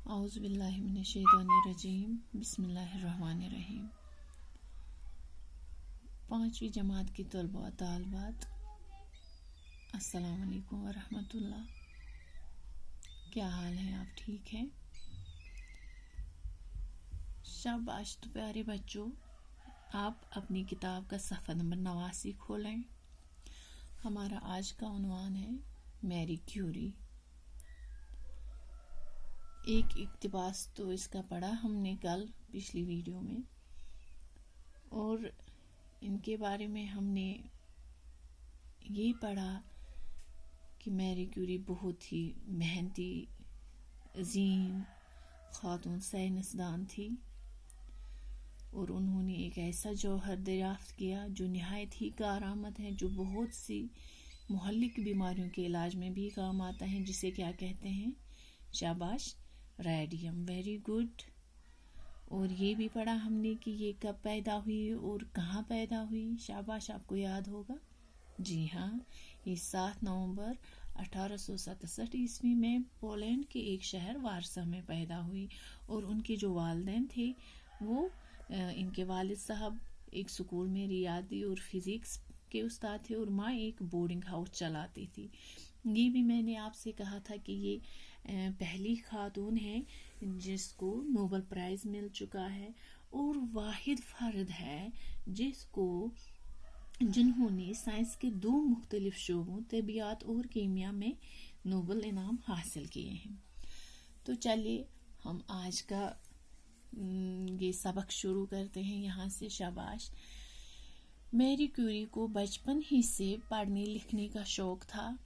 औज़ु बिल्लाहि मिनश्शैतानिर्रजीम बिस्मिल्लाहिर्रहमानिर्रहीम। 5वीं जमात की तलबा व तालिबात, अस्सलाम वालेकुम व रहमतुल्लाह। क्या हाल है? आप ठीक हैं? शाबाश। तो प्यारे बच्चों, आप अपनी किताब का सफ़ा नंबर 89 खोलें। हमारा आज का उन्वान है मैरी क्यूरी। एक इक्तिबास तो इसका पढ़ा हमने कल पिछली वीडियो में, और इनके बारे में हमने ये पढ़ा कि मैरी क्यूरी बहुत ही मेहनती अजीम खातून साइंसदान थी, और उन्होंने एक ऐसा जौहर दरियाफ्त किया जो निहायत ही कारआमद है, जो बहुत सी मुहल्लिक बीमारियों के इलाज में भी काम आता है, जिसे क्या कहते हैं? शाबाश, रेडियम। Very good. और ये भी पढ़ा हमने कि ये कब पैदा हुई और कहाँ पैदा हुई। शाबाश, आपको याद होगा। जी हाँ, ये 7 नवंबर 1867 ईस्वी में पोलैंड के एक शहर वारसा में पैदा हुई। और उनके जो वालिदैन थे वो इनके वालिद साहब एक स्कूल में रियादी और फिजिक्स के उस्ताद थे, और माँ एक बोर्डिंग हाउस चलाती थी। ये भी मैंने आपसे कहा था कि ये पहली खातून है जिसको नोबेल प्राइज़ मिल चुका है, और वाहिद फर्द है जिन्होंने साइंस के 2 मुख्तलिफ शोबों तबियात और कीमिया में नोबेल इनाम हासिल किए हैं। तो चलिए हम आज का ये सबक शुरू करते हैं यहाँ से। शाबाश। मैरी क्यूरी को बचपन ही से पढ़ने लिखने का शौक था।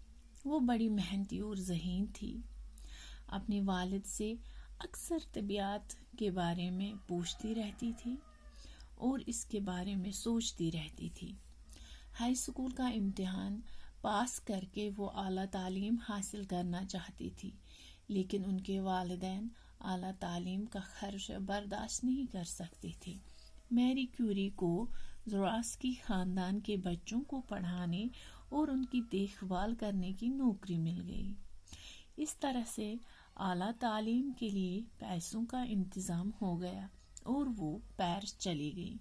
वो बड़ी मेहनती और ज़हीन थी। अपने वालिद से अक्सर तबियत के बारे में पूछती रहती थी और इसके बारे में सोचती रहती थी। हाई स्कूल का इम्तिहान पास करके वो आला तालीम हासिल करना चाहती थी, लेकिन उनके वालिदैन आला तालीम का खर्च बर्दाश्त नहीं कर सकते थे। मैरी क्यूरी को ज़ोरास्की ख़ानदान के बच्चों को पढ़ाने और उनकी देखभाल करने की नौकरी मिल गई। इस तरह से आला तालीम के लिए पैसों का इंतज़ाम हो गया और वो पेरिस चली गई,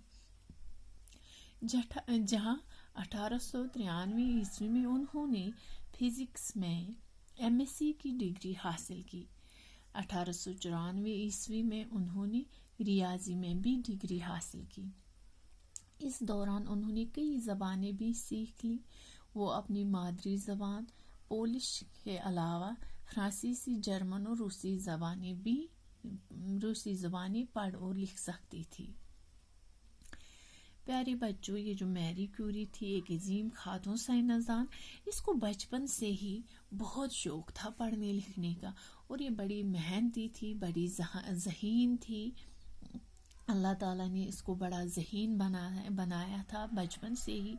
जहाँ 1893 ईस्वी में उन्होंने फिजिक्स में एमएससी की डिग्री हासिल की। 1894 ईस्वी में उन्होंने रियाजी में भी डिग्री हासिल की। इस दौरान उन्होंने कई ज़बानें भी सीख ली। वो अपनी मादरी ज़बान पोलिश के अलावा फ्रांसीसी, जर्मन और रूसी ज़बानें पढ़ और लिख सकती थी। प्यारे बच्चों, ये जो मैरी क्यूरी थी एक अजीम खातून साइंसदान, इसको बचपन से ही बहुत शौक था पढ़ने लिखने का, और ये बड़ी मेहनती थी, बड़ी ज़हीन थी। अल्लाह ताला ने इसको बड़ा ज़हीन बनाया था बचपन से ही।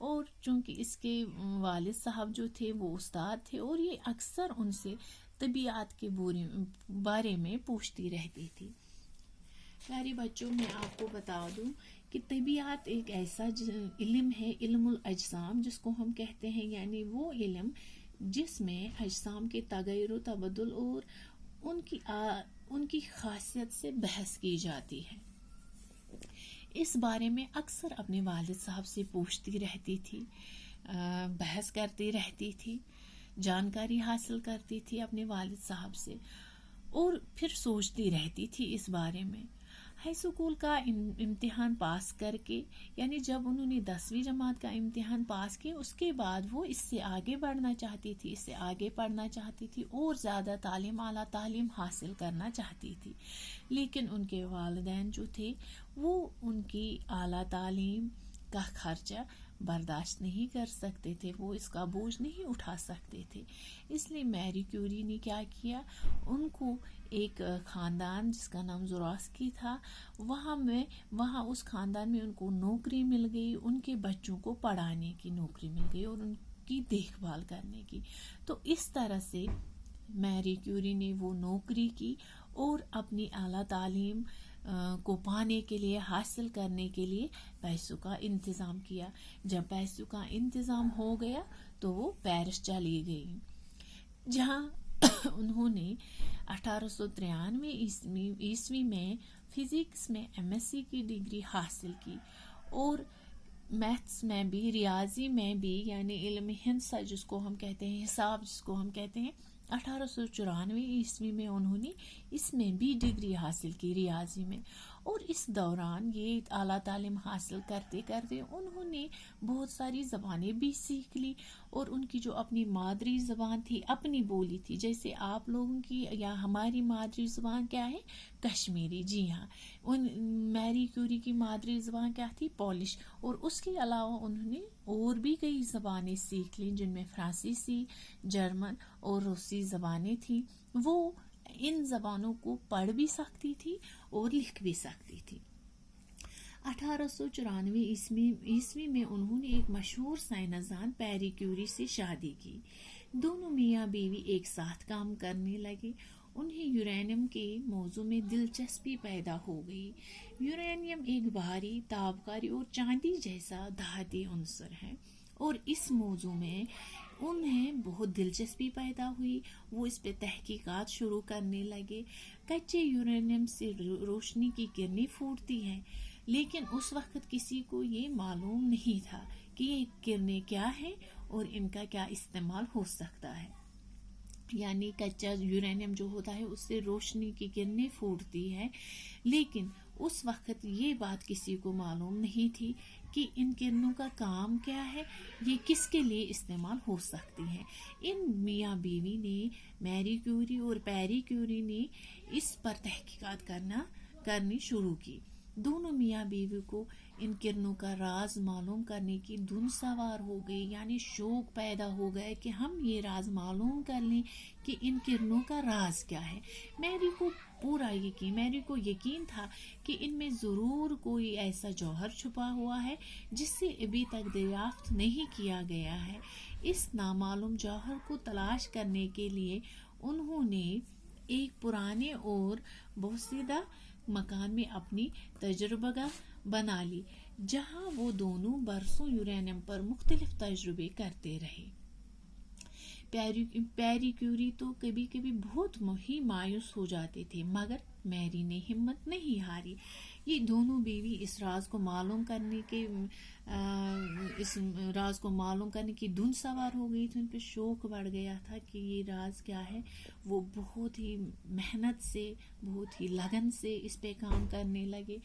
और चूँकि इसके वालिद साहब जो थे वो उस्ताद थे, और ये अक्सर उनसे तबीयत के बारे में पूछती रहती थी। प्यारे बच्चों, मैं आपको बता दूं कि तबीयत एक ऐसा इल्म है, इल्मुल अजसाम जिसको हम कहते हैं, यानी वो इल्म जिसमें अजसाम के तगय्युर तबदुल और उनकी खासियत से बहस की जाती है। इस बारे में अक्सर अपने वालिद साहब से पूछती रहती थी, बहस करती रहती थी, जानकारी हासिल करती थी अपने वालिद साहब से, और फिर सोचती रहती थी इस बारे में। हाई स्कूल का इम्तिहान पास करके, यानी जब उन्होंने 10वीं जमात का इम्तिहान पास किया, उसके बाद वो इससे आगे बढ़ना चाहती थी, इससे आगे पढ़ना चाहती थी और ज़्यादा तालीम, आला तालीम हासिल करना चाहती थी। लेकिन उनके वालिदैन जो थे वो उनकी आला तालीम का खर्चा बर्दाश्त नहीं कर सकते थे, वो इसका बोझ नहीं उठा सकते थे। इसलिए मैरी क्यूरी ने क्या किया, उनको एक ख़ानदान जिसका नाम ज़ोरास्की था, वहाँ उस ख़ानदान में उनको नौकरी मिल गई, उनके बच्चों को पढ़ाने की नौकरी मिल गई और उनकी देखभाल करने की। तो इस तरह से मैरी क्यूरी ने वो नौकरी की और अपनी आला तालीम को पाने के लिए, हासिल करने के लिए पैसों का इंतज़ाम किया। जब पैसों का इंतज़ाम हो गया तो वो पेरिस चली गई, जहाँ انہوں نے 1893 عیسوی میں فزکس میں MSc کی ڈگری حاصل کی اور میتھس میں بھی، ریاضی میں بھی، یعنی علم ہندسہ جس کو ہم کہتے ہیں، حساب جس کو ہم کہتے ہیں، 1894 عیسوی میں انہوں نے اس میں بھی ڈگری حاصل کی ریاضی میں. اور اس دوران یہ اعلیٰ تعلیم حاصل کرتے کرتے انہوں نے بہت ساری زبانیں بھی سیکھ لی، اور ان کی جو اپنی مادری زبان تھی، اپنی بولی تھی، جیسے آپ لوگوں کی یا ہماری مادری زبان کیا ہے، کشمیری. جی ہاں، میری کیوری کی مادری زبان کیا تھی، پولش. اور اس کے علاوہ انہوں نے اور بھی کئی زبانیں سیکھ لیں، جن میں فرانسیسی، جرمن اور روسی زبانیں تھیں. وہ ان زبانوں کو پڑھ بھی سکتی تھی اور لکھ بھی سکتی تھی. 1894 عیسوی میں انہوں نے ایک مشہور سائنسدان پیری کیوری سے شادی کی. دونوں میاں بیوی ایک ساتھ کام کرنے لگے. انہیں یورینیم کے موضوع میں دلچسپی پیدا ہو گئی. یورینیم ایک بھاری، تابکاری اور چاندی جیسا دھاتی عنصر ہے، اور اس موضوع میں انہیں بہت دلچسپی پیدا ہوئی. وہ اس پہ تحقیقات شروع کرنے لگے. کچے یورینیم سے روشنی کی کرنیں پھوٹتی ہیں، لیکن اس وقت کسی کو یہ معلوم نہیں تھا کہ یہ کرنیں کیا ہیں اور ان کا کیا استعمال ہو سکتا ہے. یعنی کچا یورینیم جو ہوتا ہے اس سے روشنی کی کرنیں پھوٹتی ہے، لیکن اس وقت یہ بات کسی کو معلوم نہیں تھی کہ ان کرنوں کا کام کیا ہے، یہ کس کے لیے استعمال ہو سکتی ہیں. ان میاں بیوی نے، میری کیوری اور پیری کیوری نے، اس پر تحقیقات کرنی شروع کی. دونوں میاں بیوی کو ان کرنوں کا راز معلوم کرنے کی دھن سوار ہو گئی، یعنی شوق پیدا ہو گیا کہ ہم یہ راز معلوم کر لیں کہ ان کرنوں کا راز کیا ہے. میری کو یقین تھا کہ ان میں ضرور کوئی ایسا جوہر چھپا ہوا ہے جس سے ابھی تک دریافت نہیں کیا گیا ہے. اس نامعلوم جوہر کو تلاش کرنے کے لیے انہوں نے ایک پرانے اور بوسیدہ مکان میں اپنی تجربہ گاہ بنا لی، جہاں وہ دونوں برسوں یورینیم پر مختلف تجربے کرتے رہے. پیری کیوری تو کبھی کبھی بہت ہی مایوس ہو جاتے تھے، مگر میری نے ہمت نہیں ہاری. یہ دونوں بیوی اس راز کو معلوم کرنے کی دھن سوار ہو گئی تھی. ان پہ شوق بڑھ گیا تھا کہ یہ راز کیا ہے. وہ بہت ہی محنت سے، بہت ہی لگن سے اس پہ کام کرنے لگے.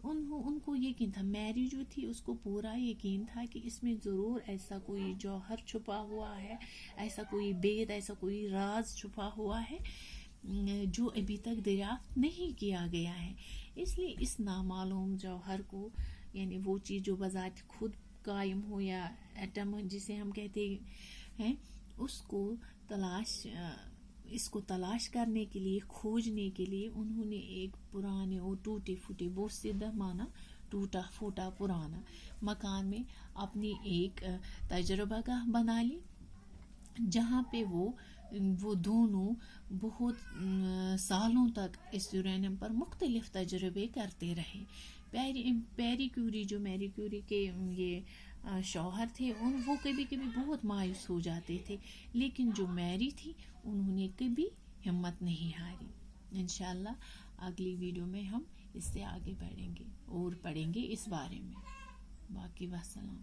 ان کو یقین تھا، میری جو تھی اس کو پورا یقین تھا کہ اس میں ضرور ایسا کوئی جوہر چھپا ہوا ہے، ایسا کوئی بید، ایسا کوئی راز چھپا ہوا ہے جو ابھی تک دریافت نہیں کیا گیا ہے. اس لیے اس نامعلوم جوہر کو، یعنی وہ چیز جو بذات خود قائم ہو یا ایٹم جسے ہم کہتے ہیں، اس کو تلاش کرنے کے لیے، کھوجنے کے لیے انہوں نے ایک پرانے اور ٹوٹے پھوٹے، بوسیدہ مانا ٹوٹا پھوٹا پرانا مکان میں اپنی ایک تجربہ گاہ بنا لی، جہاں پہ وہ دونوں بہت سالوں تک اس یورینیم پر مختلف تجربے کرتے رہے. پیری کیوری، جو میری کیوری کے یہ شوہر تھے، وہ کبھی کبھی بہت مایوس ہو جاتے تھے، لیکن جو میری تھی انہوں نے کبھی ہمت نہیں ہاری. انشاءاللہ اگلی ویڈیو میں ہم اس سے آگے بڑھیں گے اور پڑھیں گے اس بارے میں. باقی وسلام.